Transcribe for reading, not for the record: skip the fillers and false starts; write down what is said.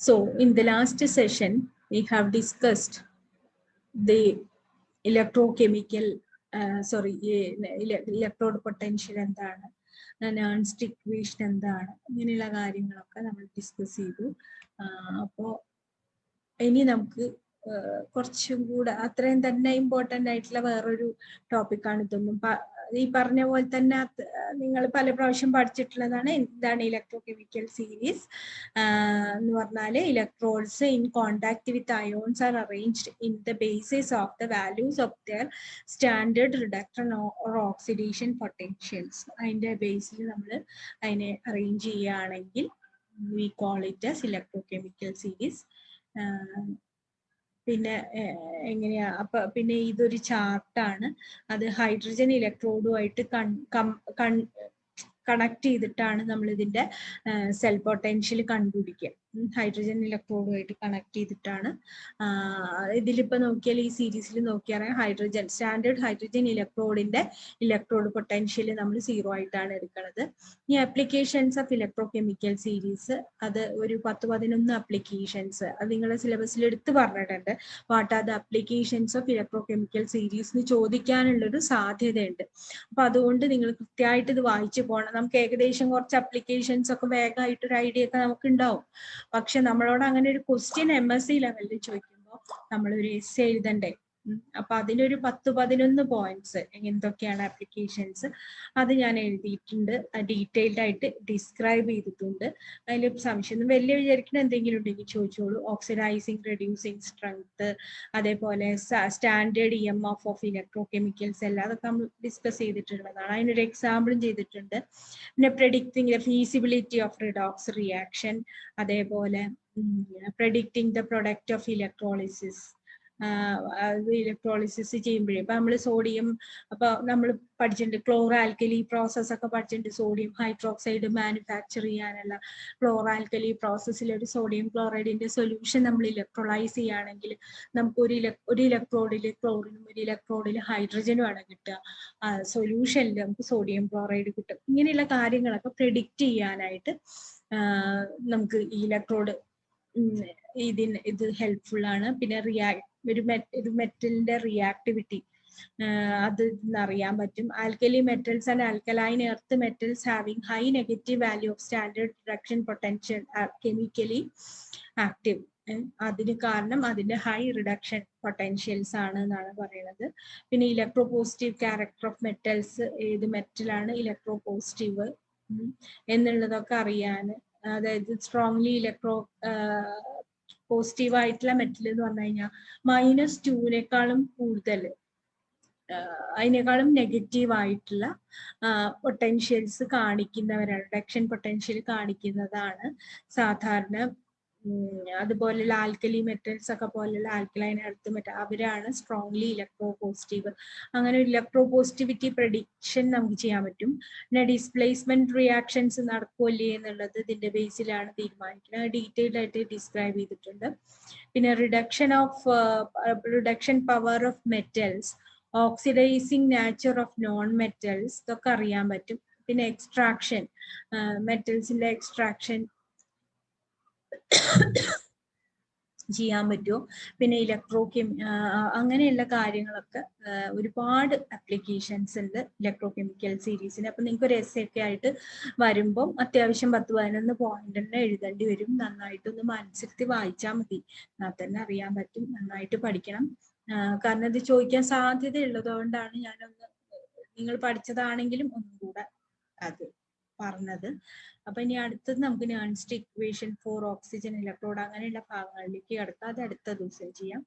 So in the last session, we have discussed the electrochemical, electrode potential എന്താണ്, non-stick equation എന്താണ്, ഇങ്ങനെയുള്ള കാര്യങ്ങളൊക്കെ നമ്മൾ ഡിസ്കസ് ചെയ്തു. അപ്പോൾ ഇനി നമുക്ക് കുറച്ചും കൂടെ അത്രയും തന്നെ ഇമ്പോർട്ടൻ്റ് ആയിട്ടുള്ള വേറൊരു ടോപ്പിക്കാണ് ഇതൊന്നും. ഈ പറഞ്ഞ പോലെ തന്നെ നിങ്ങൾ പല പ്രാവശ്യം പഠിച്ചിട്ടുള്ളതാണ്. എന്താണ് ഇലക്ട്രോകെമിക്കൽ സീരീസ് എന്ന് പറഞ്ഞാൽ electrodes in contact with ions R arranged in the basis of the values of there standard reduction or oxidation potentials. അതിൻ്റെ ബേസിൽ നമ്മൾ അതിനെ അറേഞ്ച് ചെയ്യുകയാണെങ്കിൽ we call it as electrochemical series. പിന്നെ എങ്ങനെയാ പിന്നെ ഇതൊരു ചാർട്ടാണ്. അത് ഹൈഡ്രജൻ ഇലക്ട്രോഡുമായിട്ട് കണക്ട് ചെയ്തിട്ടാണ് നമ്മൾ ഇതിന്റെ സെൽ പൊട്ടൻഷ്യൽ കണ്ടുപിടിക്കുക. ഹൈഡ്രജൻ ഇലക്ട്രോഡുമായിട്ട് കണക്ട് ചെയ്തിട്ടാണ്. ഇതിലിപ്പോ നോക്കിയാൽ ഈ സീരീസിൽ നോക്കിയാൽ ഹൈഡ്രജൻ സ്റ്റാൻഡേർഡ് ഹൈഡ്രജൻ ഇലക്ട്രോഡിന്റെ ഇലക്ട്രോഡ് പൊട്ടൻഷ്യൽ നമ്മൾ 0 ആയിട്ടാണ് എടുക്കുന്നത്. ഈ ആപ്ലിക്കേഷൻസ് ഓഫ് ഇലക്ട്രോകെമിക്കൽ സീരീസ് അത് ഒരു 10-11 ആപ്ലിക്കേഷൻസ് അത് നിങ്ങളുടെ സിലബസിൽ എടുത്ത് പറഞ്ഞിട്ടുണ്ട്. What are the applications of electrochemical series എന്ന് ചോദിക്കാനുള്ളൊരു സാധ്യതയുണ്ട്. അപ്പൊ അതുകൊണ്ട് നിങ്ങൾ കൃത്യമായിട്ട് ഇത് വായിച്ചു പോകണം. നമുക്ക് ഏകദേശം കുറച്ച് ആപ്ലിക്കേഷൻസ് ഒക്കെ വേഗമായിട്ടൊരു ഐഡിയ ഒക്കെ നമുക്ക് ഉണ്ടാവും. പക്ഷെ നമ്മളോട് അങ്ങനെ ഒരു ക്വസ്റ്റ്യൻ MSc ലെവലിൽ ചോദിക്കുമ്പോൾ നമ്മളൊരു എസ്സേ എഴുതണ്ടേ. അപ്പൊ അതിലൊരു 10-11 പോയിന്റ്സ് എന്തൊക്കെയാണ് ആപ്ലിക്കേഷൻസ് അത് ഞാൻ എഴുതിയിട്ടുണ്ട്. ഡീറ്റെയിൽഡ് ആയിട്ട് ഡിസ്ക്രൈബ് ചെയ്തിട്ടുണ്ട്. അതിൽ സംശയം വലിയ വിചാരിക്കുന്ന എന്തെങ്കിലും ഉണ്ടെങ്കിൽ ചോദിച്ചോളൂ. ഓക്സിഡൈസിങ് റെഡ്യൂസിങ് സ്ട്രെങ്ത്, അതേപോലെ സ്റ്റാൻഡേർഡ് EMF ഓഫ് ഇലക്ട്രോകെമിക്കൽസ് എല്ലാം അതൊക്കെ നമ്മൾ ഡിസ്കസ് ചെയ്തിട്ടുള്ളതാണ്. അതിനൊരു എക്സാമ്പിളും ചെയ്തിട്ടുണ്ട്. പിന്നെ predicting the feasibility of redox reaction, അതേപോലെ predicting the product of electrolysis. Electrolysis ചെയ്യുമ്പോഴേ ഇപ്പൊ നമ്മൾ സോഡിയം നമ്മൾ പഠിച്ചിട്ടുണ്ട്, ക്ലോറോ ആൽക്കലി പ്രോസസ് ഒക്കെ പഠിച്ചിട്ടുണ്ട്. സോഡിയം ഹൈഡ്രോക്സൈഡ് മാനുഫാക്ചർ ചെയ്യാനുള്ള ക്ലോറോ ആൽക്കലി പ്രോസസ്സിൽ ഒരു സോഡിയം ക്ലോറൈഡിന്റെ സൊല്യൂഷൻ നമ്മൾ ഇലക്ട്രോളൈസ് ചെയ്യുകയാണെങ്കിൽ നമുക്ക് ഒരു ഇലക്ട്രോഡിൽ ക്ലോറിനും ഒരു ഇലക്ട്രോഡിൽ ഹൈഡ്രജനും ആണ് കിട്ടുക. സൊല്യൂഷനിൽ നമുക്ക് സോഡിയം ക്ലോറൈഡ് കിട്ടും. ഇങ്ങനെയുള്ള കാര്യങ്ങളൊക്കെ പ്രെഡിക്റ്റ് ചെയ്യാനായിട്ട് നമുക്ക് ഈ ഇലക്ട്രോഡ് ഇത് ഹെൽപ്ഫുൾ ആണ്. പിന്നെ ഒരു മെറ്റലിന്റെ റിയാക്ടിവിറ്റി അത് അറിയാൻ പറ്റും. Alkali metals and alkaline earth metals having high negative value of standard reduction potential are chemically active. അതിന് കാരണം അതിന്റെ ഹൈ റിഡക്ഷൻ പൊട്ടൻഷ്യൽസ് ആണ് എന്നാണ് പറയുന്നത്. പിന്നെ electro positive character of metals, ഏത് മെറ്റലാണ് ഇലക്ട്രോ പോസിറ്റീവ് എന്നുള്ളതൊക്കെ അറിയാൻ, അതായത് സ്ട്രോങ്ലി ഇലക്ട്രോ പോസിറ്റീവ് ആയിട്ടുള്ള മെറ്റൽ എന്ന് പറഞ്ഞു കഴിഞ്ഞാൽ -2 കൂടുതൽ അതിനേക്കാളും നെഗറ്റീവ് ആയിട്ടുള്ള പൊട്ടൻഷ്യൽസ് കാണിക്കുന്നവരാണ്, റിഡക്ഷൻ പൊട്ടൻഷ്യൽ കാണിക്കുന്നതാണ് സാധാരണ. അതുപോലെയുള്ള ആൽക്കലി മെറ്റൽസ് ഒക്കെ പോലെയുള്ള ആൽക്കലൈൻ എർത്ത് മെറ്റൽ അവരാണ് സ്ട്രോങ്ലി ഇലക്ട്രോ പോസിറ്റീവ്. അങ്ങനെ ഇലക്ട്രോ പോസിറ്റിവിറ്റി പ്രഡിക്ഷൻ നമുക്ക് ചെയ്യാൻ പറ്റും. പിന്നെ ഡിസ്പ്ലേസ്മെന്റ് റിയാക്ഷൻസ് നടക്കുമല്ലേ എന്നുള്ളത് ഇതിന്റെ ബേസിലാണ് തീരുമാനിക്കുന്നത്. ഡീറ്റെയിൽഡ് ആയിട്ട് ഡിസ്ക്രൈബ് ചെയ്തിട്ടുണ്ട്. പിന്നെ reduction power of metals, oxidising nature of non metals ഇതൊക്കെ അറിയാൻ പറ്റും. പിന്നെ എക്സ്ട്രാക്ഷൻ, മെറ്റൽസിന്റെ എക്സ്ട്രാക്ഷൻ ചെയ്യാൻ പറ്റുമോ, പിന്നെ അങ്ങനെയുള്ള കാര്യങ്ങളൊക്കെ ഒരുപാട് ആപ്ലിക്കേഷൻസ് ഉണ്ട് ഇലക്ട്രോകെമിക്കൽ സീരീസിന്. അപ്പൊ നിങ്ങൾക്ക് ഒരു എസ്സേ ഒക്കെ ആയിട്ട് വരുമ്പം അത്യാവശ്യം 10-11 പോയിന്റ് തന്നെ എഴുതേണ്ടി വരും. നന്നായിട്ടൊന്ന് മനസ്സിരുത്തി വായിച്ചാൽ മതി, എന്നാൽ തന്നെ അറിയാൻ പറ്റും. നന്നായിട്ട് പഠിക്കണം, കാരണം ഇത് ചോദിക്കാൻ സാധ്യത ഉള്ളതുകൊണ്ടാണ് ഞാനൊന്ന് നിങ്ങൾ പഠിച്ചതാണെങ്കിലും ഒന്നും കൂടെ അത് പറഞ്ഞത്. അപ്പൊ ഇനി അടുത്തത് നമുക്ക് non-stick equation for oxygen electrode അങ്ങനെയുള്ള ഭാഗങ്ങളിലേക്ക് കിടക്കാം. അത് അടുത്ത ദിവസം ചെയ്യാം.